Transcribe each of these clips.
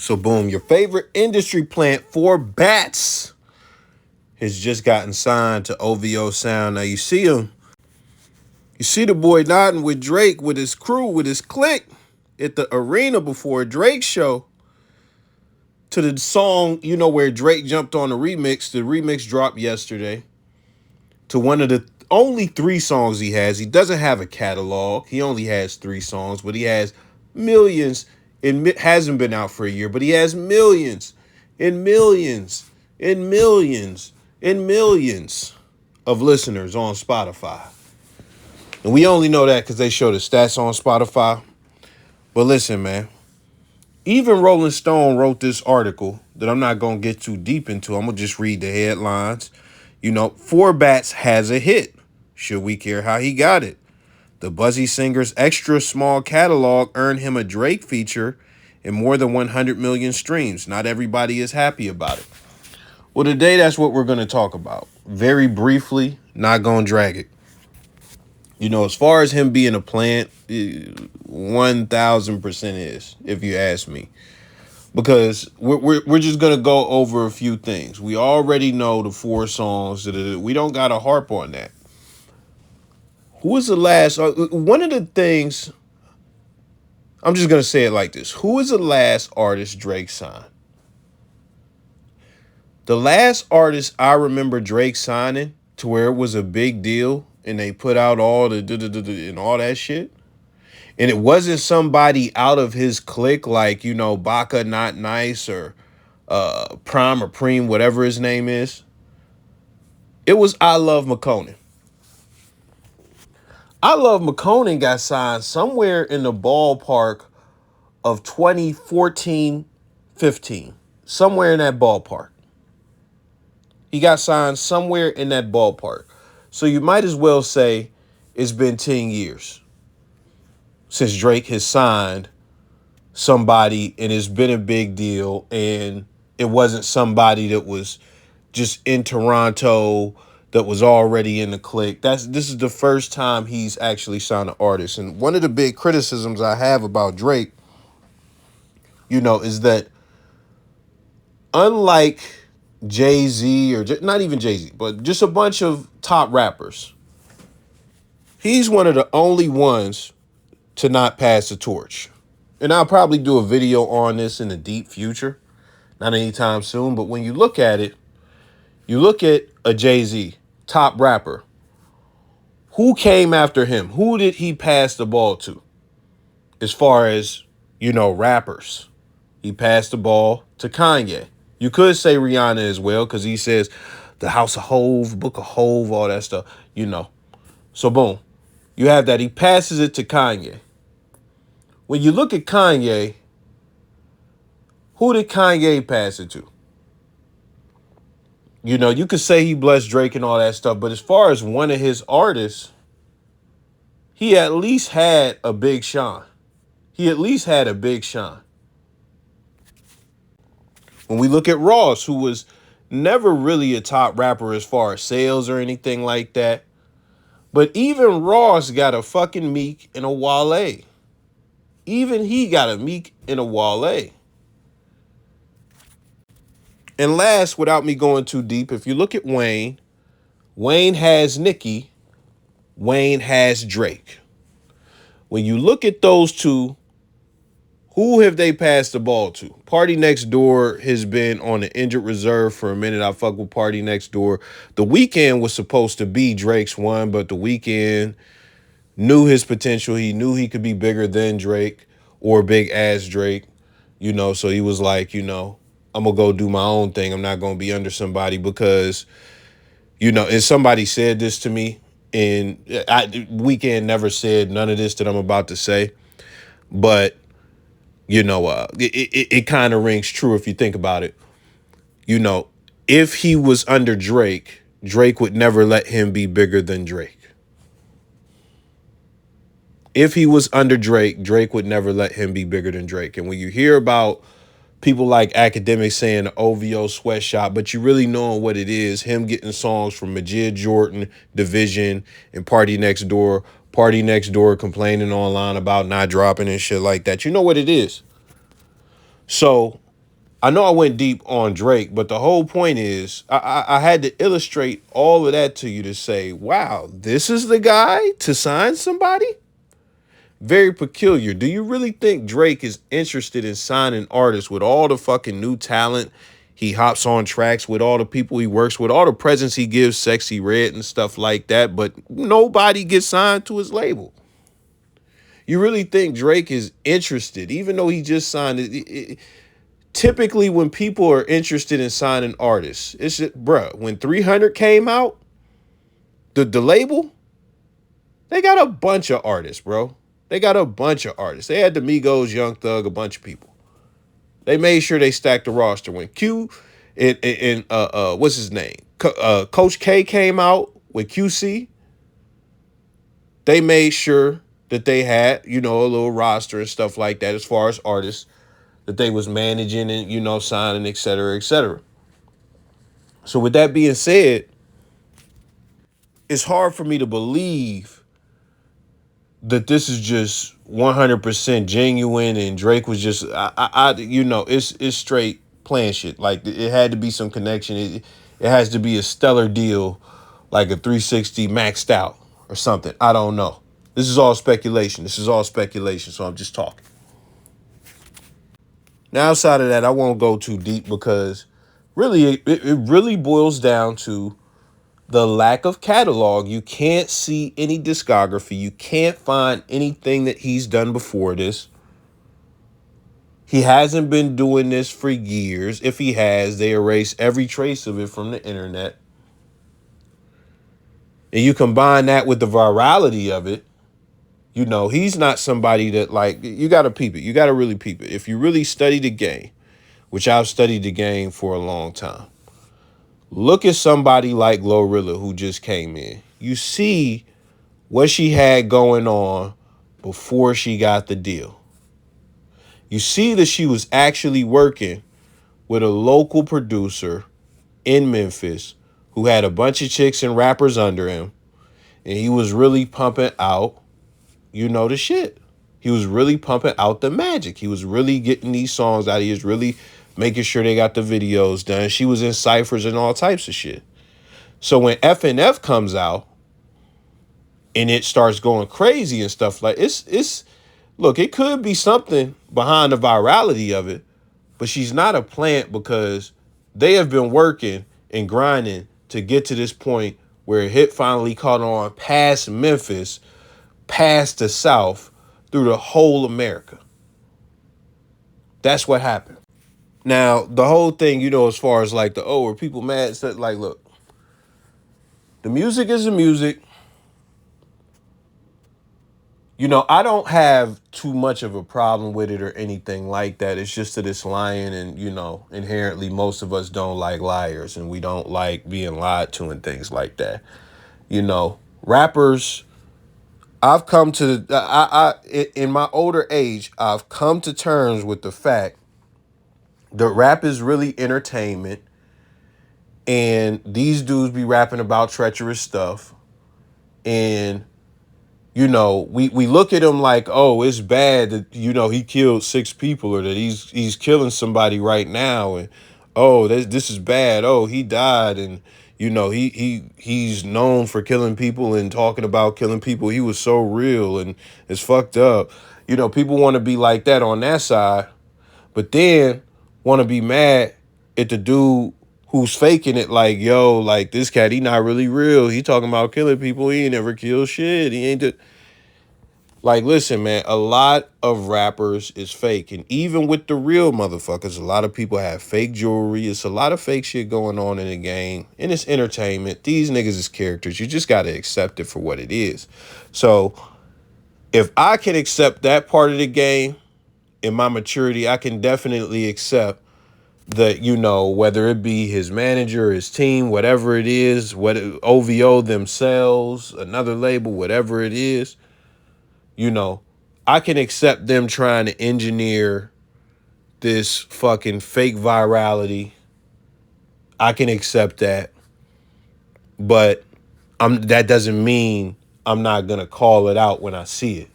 So boom, your favorite industry plant for bats has just gotten signed to OVO Sound. Now you see him. You see the boy nodding with Drake, with his crew, with his clique at the arena before Drake's show to the song, where Drake jumped on the remix. The remix dropped yesterday to one of the only three songs he has. He doesn't have a catalog. He only has three songs, but he has millions. It hasn't been out for a year, but he has millions and millions and millions and millions of listeners on Spotify. And we only know that because they show the stats on Spotify. But listen, man, even Rolling Stone wrote this article that I'm not going to get too deep into. I'm going to just read the headlines. Four Bats has a hit. Should we care how he got it? The buzzy singer's extra small catalog earned him a Drake feature and more than 100 million streams. Not everybody is happy about it. Well, today that's what we're going to talk about. Very briefly, not going to drag it. As far as him being a plant, 1,000% is, if you ask me. Because we're just going to go over a few things. We already know the four songs. We don't got to harp on that. Who was the last? One of the things, I'm just going to say it like this. Who is the last artist Drake signed? The last artist I remember Drake signing to where it was a big deal and they put out all the and all that shit. And it wasn't somebody out of his clique like, Baca Not Nice or Prime or Preem, whatever his name is. It was I Love McConan. I Love McConan got signed somewhere in the ballpark of 2014, 15. Somewhere in that ballpark. He got signed somewhere in that ballpark. So you might as well say it's been 10 years since Drake has signed somebody and it's been a big deal and it wasn't somebody that was just in Toronto that was already in the clique. This is the first time he's actually signed an artist. And one of the big criticisms I have about Drake, is that unlike Jay-Z or not even Jay-Z, but just a bunch of top rappers, he's one of the only ones to not pass the torch. And I'll probably do a video on this in the deep future, not anytime soon. But when you look at it, you look at a Jay-Z, top rapper. Who came after him? Who did he pass the ball to? As far as, rappers, he passed the ball to Kanye. You could say Rihanna as well, because he says the House of Hove, Book of Hove, all that stuff, So boom, you have that. He passes it to Kanye. When you look at Kanye, who did Kanye pass it to? You could say he blessed Drake and all that stuff, but as far as one of his artists, he at least had a Big Sean. When we look at Ross, who was never really a top rapper as far as sales or anything like that, but even Ross got a fucking Meek and a Wale. Even he got a Meek and a Wale. And last, without me going too deep, if you look at Wayne, Wayne has Nicki, Wayne has Drake. When you look at those two, who have they passed the ball to? Party Next Door has been on the injured reserve for a minute. I fuck with Party Next Door. The Weeknd was supposed to be Drake's one, but The Weeknd knew his potential. He knew he could be bigger than Drake or big as Drake, so he was like, I'm going to go do my own thing. I'm not going to be under somebody because, and somebody said this to me, and Weeknd never said none of this that I'm about to say, but it kind of rings true if you think about it. If he was under Drake, Drake would never let him be bigger than Drake. If he was under Drake, Drake would never let him be bigger than Drake. And when you hear about people like academics saying the OVO sweatshop, but you really knowing what it is, him getting songs from Majid Jordan, Division, and Party Next Door complaining online about not dropping and shit like that. You know what it is. So I know I went deep on Drake, but the whole point is I had to illustrate all of that to you to say, wow, this is the guy to sign somebody? Very peculiar. Do you really think Drake is interested in signing artists with all the fucking new talent he hops on tracks with, all the people he works with, all the presents he gives Sexy Red and stuff like that, but nobody gets signed to his label? You really think Drake is interested, even though he just signed it? Typically, when people are interested in signing artists, it's just, bruh, when 300 came out, the label, they got a bunch of artists, bro. They got a bunch of artists. They had the Migos, Young Thug, a bunch of people. They made sure they stacked the roster. When Q and what's his name? Coach K came out with QC, they made sure that they had, a little roster and stuff like that as far as artists that they was managing and, signing, et cetera, et cetera. So with that being said, it's hard for me to believe that this is just 100% genuine and Drake was just, it's straight playing shit. Like, it had to be some connection. It has to be a stellar deal, like a 360 maxed out or something. I don't know. This is all speculation. So I'm just talking. Now, outside of that, I won't go too deep because really, it really boils down to the lack of catalog. You can't see any discography. You can't find anything that he's done before this. He hasn't been doing this for years. If he has, they erase every trace of it from the internet. And you combine that with the virality of it, he's not somebody that, like, you got to peep it. You got to really peep it. If you really study the game, which I've studied the game for a long time, look at somebody like Glorilla who just came in. You see what she had going on before she got the deal. You see that she was actually working with a local producer in Memphis who had a bunch of chicks and rappers under him, and he was really pumping out, the shit. He was really pumping out the magic. He was really getting these songs out. He was really making sure they got the videos done. She was in ciphers and all types of shit. So when FNF comes out and it starts going crazy and stuff, like, it's look, it could be something behind the virality of it, but she's not a plant because they have been working and grinding to get to this point where a hit finally caught on past Memphis, past the South, through the whole America. That's what happened. Now, the whole thing, as far as like were people mad? So, like, look, the music is the music. I don't have too much of a problem with it or anything like that. It's just that it's lying and, inherently most of us don't like liars and we don't like being lied to and things like that. Rappers, I've come to, in my older age, I've come to terms with the fact that rap is really entertainment and these dudes be rapping about treacherous stuff. And we look at him like, oh, it's bad that, he killed 6 people or that he's killing somebody right now. And, oh, this is bad. Oh, he died. And, he's known for killing people and talking about killing people. He was so real and it's fucked up. People want to be like that on that side, but then want to be mad at the dude who's faking it like, yo, like this cat, he not really real. He talking about killing people. He ain't never killed shit. He ain't like, listen, man, a lot of rappers is fake. And even with the real motherfuckers, a lot of people have fake jewelry. It's a lot of fake shit going on in the game. And it's entertainment. These niggas is characters. You just got to accept it for what it is. So if I can accept that part of the game in my maturity, I can definitely accept that, whether it be his manager, his team, whatever it is, what OVO themselves, another label, whatever it is, I can accept them trying to engineer this fucking fake virality. I can accept that. But that doesn't mean I'm not going to call it out when I see it.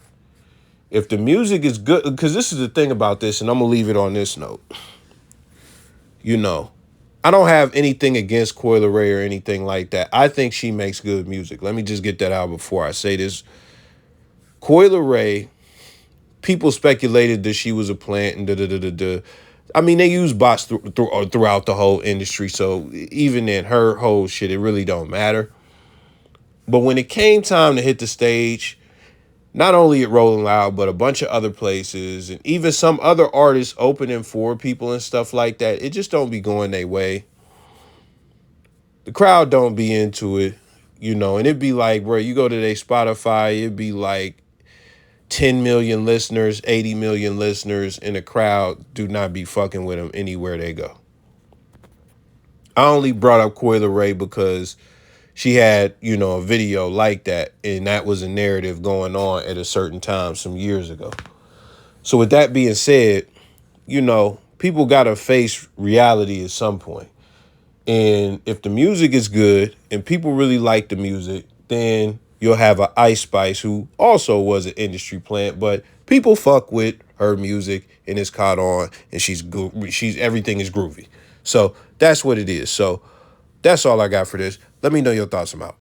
If the music is good, because this is the thing about this, and I'm going to leave it on this note. You know, I don't have anything against Coil Ray or anything like that. I think she makes good music. Let me just get that out before I say this. Coil Ray, people speculated that she was a plant and da. I mean, they use bots throughout the whole industry, so even in her whole shit, it really don't matter. But when it came time to hit the stage, not only at Rolling Loud, but a bunch of other places, and even some other artists opening for people and stuff like that, it just don't be going their way. The crowd don't be into it, and it'd be like, bro, you go to their Spotify, it'd be like 10 million listeners, 80 million listeners, and the crowd do not be fucking with them anywhere they go. I only brought up Coil Ray because she had, a video like that, and that was a narrative going on at a certain time some years ago. So with that being said, people got to face reality at some point. And if the music is good and people really like the music, then you'll have a Ice Spice who also was an industry plant, but people fuck with her music and it's caught on, and she's everything is groovy. So that's what it is. So that's all I got for this. Let me know your thoughts. I'm out.